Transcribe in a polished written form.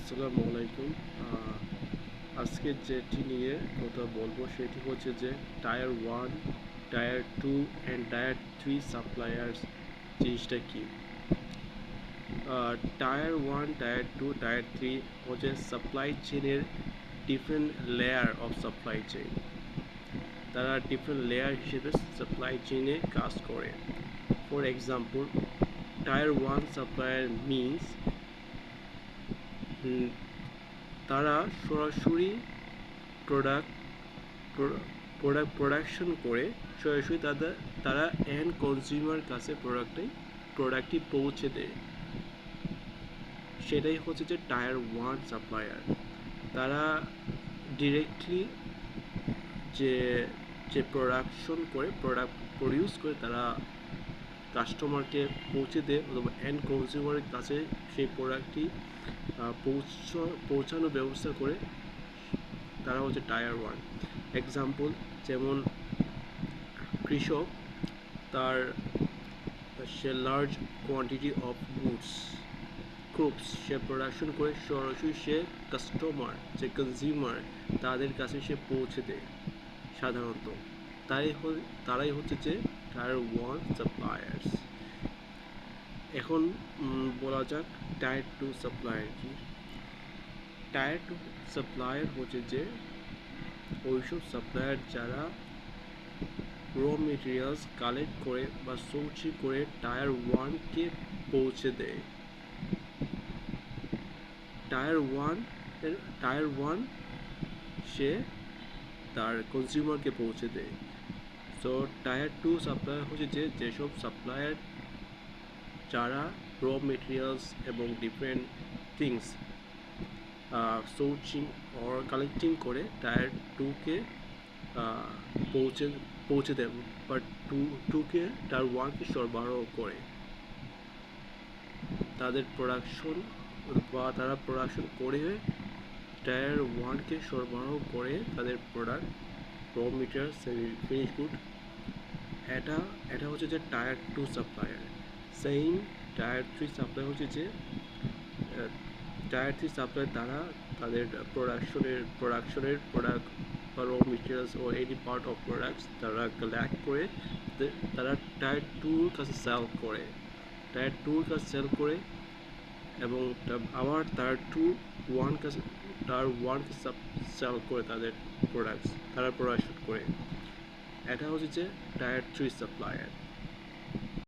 আসসালামু আলাইকুম। আজকে যেটি নিয়ে কথা বলবো সেটি হচ্ছে যে tyre 1, tyre 2 and tyre 3 suppliers জিনিসটা কি। টায়ার 1, টায়ার 2, টায়ার 3 হচ্ছে সাপ্লাই চেনের different layer of supply chain. তারা ডিফারেন্ট লেয়ার হিসেবে সাপ্লাই চেইনে কাজ করে। For example, tyre 1 supplier means তারা সরাসরি প্রোডাক্ট প্রোডাকশন করে সরাসরি তারা এন্ড কনজিউমার কাছে প্রোডাক্টটি পৌঁছে দেয়। সেটাই হচ্ছে যে টায়ার 1 সাপ্লায়ার। তারা ডিরেক্টলি যে যে প্রোডাকশন করে প্রোডাক্ট প্রডিউস করে তারা কাস্টমারকে পৌঁছে দেয় অথবা এন্ড কনজিউমারের কাছে সেই প্রোডাক্টটি পৌঁছানোর ব্যবস্থা করে। তারা হচ্ছে টায়ার 1। এক্সাম্পল, যেমন কৃষক তার সে লার্জ কোয়ান্টিটি অফ ক্রপস সে প্রোডাকশন করে সরাসরি সে কাস্টমার যে কনজিউমার তাদের কাছে সে পৌঁছে দেয়। সাধারণত তারাই হচ্ছে যে টায়ার 1 সাপ্লায়ার্স। এখন বলা যাক টায়ার 2 সাপ্লায়ার কি। টায়ার 2 সাপ্লায়ার হচ্ছে যে ওইসব সাপ্লায়ার যারা র মেটেরিয়ালস কালেক্ট করে বা সোর্সিং করে টায়ার 1-কে পৌঁছে দেয়। টায়ার 1 সে তার কনজিউমারকে পৌঁছে দেয়। সো টায়ার 2 সাপ্লায়ার হচ্ছে যে যেসব সাপ্লায়ার যারা র মেটেরিয়ালস এবং different things sourcing or collecting করে টায়ার 2-কে পৌঁছে দেয়, বাট টুকে টায়ার 1-কে সরবরাহ করে। তাদের প্রোডাকশন বা তারা প্রোডাকশন করে টায়ার 1-কে সরবরাহ করে তাদের প্রোডাক্ট, র মেটেরিয়াল, ফিনিশ গুড। এটা হচ্ছে যে tyre 2 supplier. Same tyre 3 supplier হচ্ছে যে টায়ার 3 সাপ্লায়ার তারা তাদের প্রোডাকশনের প্রোডাক্ট বা র মেটেরিয়ালস ও এনি পার্ট অফ প্রোডাক্টস তারা কালেক্ট করে তারা টায়ার 2-র কাছে সেল করে। টায়ার 2-র কাছে সেল করে এবং আবার টায়ার 1-কে সেল করে তারা প্রোডাকশন করে। এটা হচ্ছে যে টায়ার 3 সাপ্লায়ার।